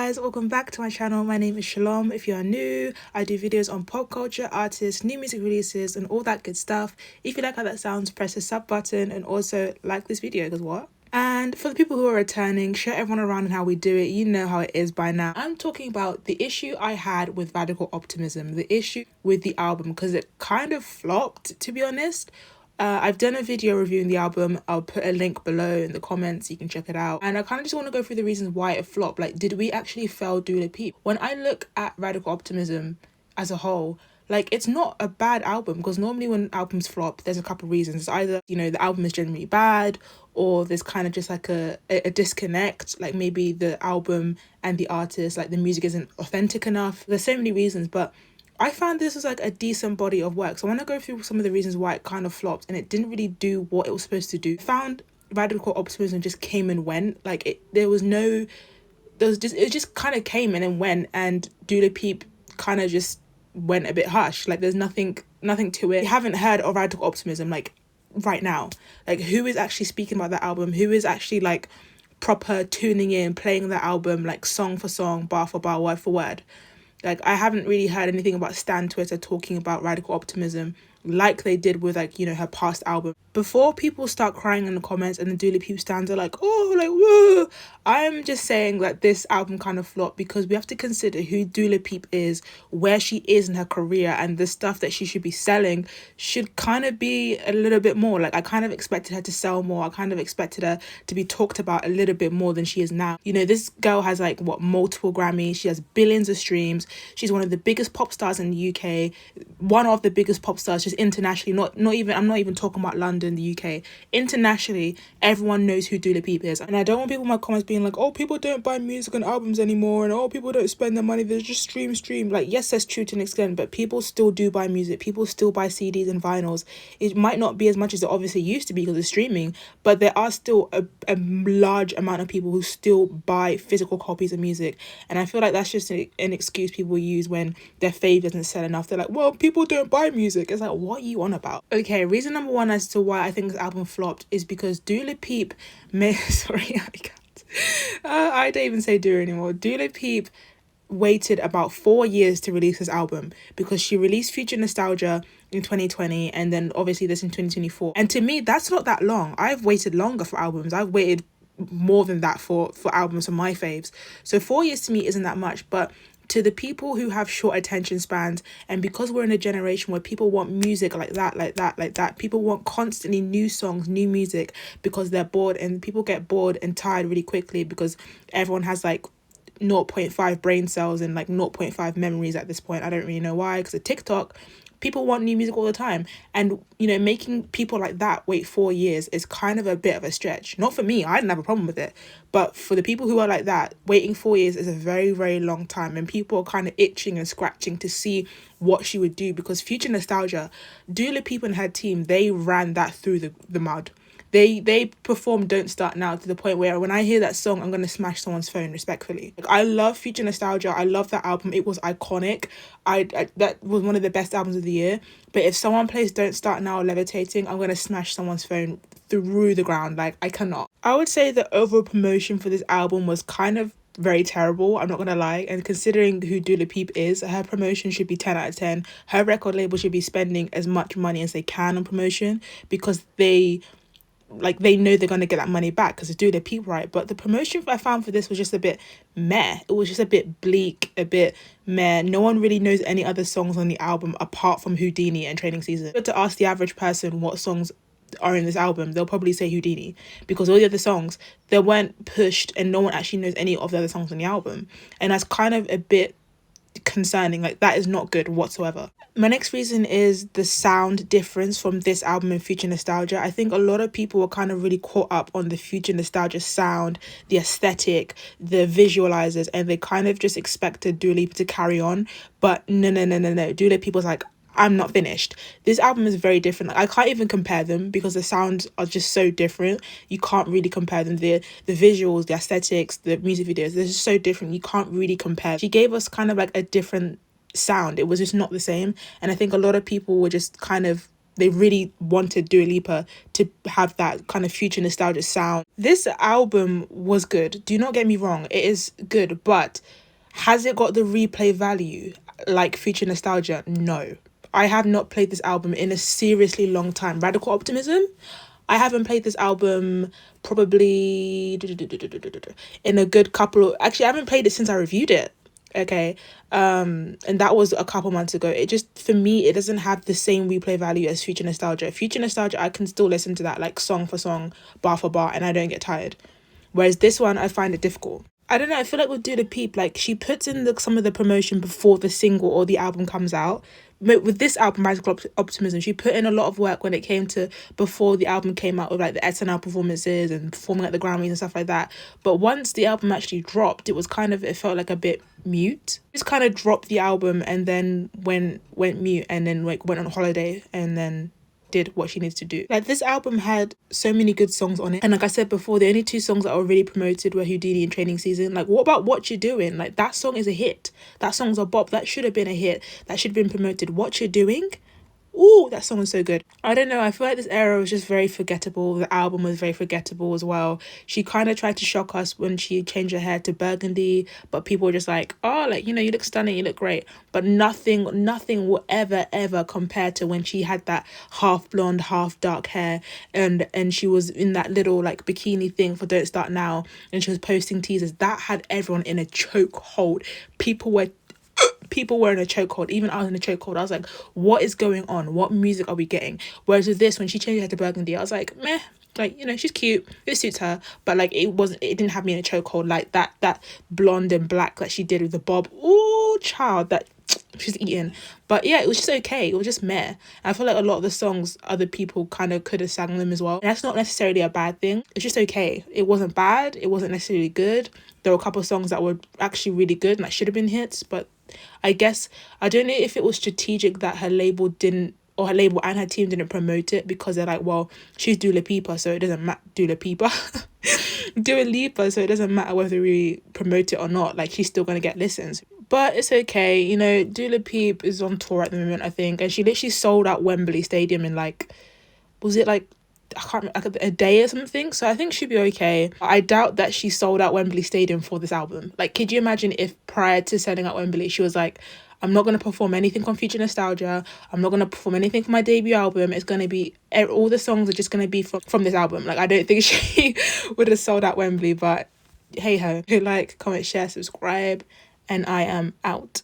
guys, welcome back to my channel. My name is Shalom. If you are new, I do videos on pop culture, artists, new music releases and all that good stuff. If you like how that sounds, press the sub button and also like this video because what? And for the people who are returning, show everyone around and how we do it. You know how it is by now. I'm talking about the issue I had with Radical Optimism, the issue with the album, because it kind of flopped, to be honest. I've done a video reviewing the album. I'll put a link below in the comments. You can check it out. And I kind of just want to go through the reasons why it flopped. Like, did we actually fail Dula Peep? When I look at Radical Optimism as a whole, like, it's not a bad album, because normally when albums flop, there's a couple of reasons. It's either, you know, the album is generally bad, or there's kind of just like a disconnect, like maybe the album and the artist, like the music isn't authentic enough. There's so many reasons, but I found this was like a decent body of work. So I want to go through some of the reasons why it kind of flopped and it didn't really do what it was supposed to do. I found Radical Optimism just came and went. Like it just kind of came and then went, and Dula Peep kind of just went a bit hush. Like there's nothing to it. You haven't heard of Radical Optimism like right now. Like who is actually speaking about that album? Who is actually like proper tuning in, playing that album like song for song, bar for bar, word for word? Like, I haven't really heard anything about Stan Twitter talking about Radical Optimism like they did with, like, you know, her past album. Before people start crying in the comments and the Dula Peep stans are like, oh, like, whoa, I'm just saying that this album kind of flopped because we have to consider who Dula Peep is, where she is in her career, and the stuff that she should be selling should kind of be a little bit more. Like, I kind of expected her to sell more. I kind of expected her to be talked about a little bit more than she is now. You know, this girl has, like, multiple Grammys. She has billions of streams. She's one of the biggest pop stars in the UK, one of the biggest pop stars just internationally. I'm not even talking about London, the UK. Internationally, everyone knows who Dula Peep is. And I don't want people in my comments being like, oh, people don't buy music and albums anymore, and oh, people don't spend their money, they just stream. Like, yes, that's true to an extent, but people still do buy music. People still buy CDs and vinyls. It might not be as much as it obviously used to be because of streaming, but there are still a large amount of people who still buy physical copies of music. And I feel like that's just an excuse people use when their fave doesn't sell enough. They're like, well, people don't buy music. It's like, what are you on about? Okay, reason number one as to why I think this album flopped is because Dula Peep sorry, I can't. I don't even say Dula anymore. Dula Peep waited about 4 years to release this album because she released Future Nostalgia in 2020 and then obviously this in 2024. And to me, that's not that long. I've waited longer for albums. I've waited more than that for albums of my faves. So 4 years to me isn't that much, but to the people who have short attention spans, and because we're in a generation where people want music like that, people want constantly new songs, new music, because they're bored, and people get bored and tired really quickly because everyone has like 0.5 brain cells and like 0.5 memories at this point. I don't really know why, because of TikTok, people want new music all the time. And, you know, making people like that wait 4 years is kind of a bit of a stretch. Not for me, I didn't have a problem with it. But for the people who are like that, waiting 4 years is a very, very long time. And people are kind of itching and scratching to see what she would do, because Future Nostalgia, Dula Peep and her team, they ran that through the mud. They performed Don't Start Now to the point where when I hear that song, I'm going to smash someone's phone, respectfully. Like, I love Future Nostalgia. I love that album. It was iconic. I that was one of the best albums of the year. But if someone plays Don't Start Now or Levitating, I'm going to smash someone's phone through the ground. Like, I cannot. I would say the overall promotion for this album was kind of very terrible, I'm not gonna lie. And considering who Dula Peep is, her promotion should be 10 out of 10. Her record label should be spending as much money as they can on promotion, because they know they're going to get that money back because they do their Peep right. But the promotion I found for this was just a bit meh. It was just a bit bleak, a bit meh. No one really knows any other songs on the album apart from Houdini and Training Season. But to ask the average person what songs are in this album, they'll probably say Houdini, because all the other songs, they weren't pushed and no one actually knows any of the other songs on the album. And that's kind of a bit concerning. Like, that is not good whatsoever. My next reason is the sound difference from this album and Future Nostalgia. I think a lot of people were kind of really caught up on the Future Nostalgia sound, the aesthetic, the visualizers, and they kind of just expected Dua Lipa to carry on. But no. Dua Lipa was like, I'm not finished. This album is very different. Like, I can't even compare them because the sounds are just so different. You can't really compare them. The visuals, the aesthetics, the music videos, they're just so different. You can't really compare. She gave us kind of like a different sound. It was just not the same. And I think a lot of people were just kind of they really wanted Dua Lipa to have that kind of future nostalgia sound. This album was good. Do not get me wrong. It is good, but has it got the replay value like future nostalgia? No. I have not played this album in a seriously long time. Radical Optimism, I haven't played this album probably in a good couple. Actually, I haven't played it since I reviewed it. Okay. And that was a couple months ago. It just, for me, it doesn't have the same replay value as Future Nostalgia. Future Nostalgia, I can still listen to that like song for song, bar for bar, and I don't get tired. Whereas this one, I find it difficult. I don't know. I feel like with Do the Peep, like she puts in some of the promotion before the single or the album comes out. But with this album, Radical Optimism, she put in a lot of work when it came to before the album came out with like the SNL performances and performing at the Grammys and stuff like that. But once the album actually dropped, it felt like a bit mute. Just kind of dropped the album and then went mute and then like went on holiday and then did what she needs to do. Like this album had so many good songs on it, and like I said before, the only two songs that were really promoted were Houdini and Training Season. Like what about What You're Doing? Like that song is a hit. That song's a bop. That should have been a hit. That should have been promoted. What You're Doing, ooh, that song is so good. I don't know, I feel like this era was just very forgettable. The album was very forgettable as well. She kind of tried to shock us when she changed her hair to burgundy, but people were just like, oh, like, you know, you look stunning, you look great. But nothing will ever compare to when she had that half blonde, half dark hair, and she was in that little like bikini thing for Don't Start Now, and she was posting teasers. That had everyone in a chokehold. People were in a chokehold. Even I was in a chokehold. I was like, what is going on? What music are we getting? Whereas with this, when she changed her to burgundy, I was like, meh. Like, you know, she's cute. It suits her. But like, it didn't have me in a chokehold. Like that blonde and black that she did with the bob. Ooh, child, that she's eating. But yeah, it was just okay. It was just meh. And I feel like a lot of the songs, other people kind of could have sang them as well. And that's not necessarily a bad thing. It's just okay. It wasn't bad. It wasn't necessarily good. There were a couple of songs that were actually really good and that should have been hits, but I guess I don't know if it was strategic that her label and her team didn't promote it, because they're like, well, she's Dua Lipa, so it doesn't matter. Dua Lipa, so it doesn't matter whether we promote it or not. Like, she's still gonna get listens. But it's okay, you know. Dua Lipa is on tour at the moment, I think, and she literally sold out Wembley Stadium in like, was it like, I can't remember, like a day or something. So I think she'll be okay. I doubt that she sold out Wembley Stadium for this album. Like, could you imagine if prior to selling out Wembley, she was like, I'm not going to perform anything on Future Nostalgia. I'm not going to perform anything for my debut album. It's going to be, all the songs are just going to be from this album. Like, I don't think she would have sold out Wembley, but hey ho. Like, comment, share, subscribe, and I am out.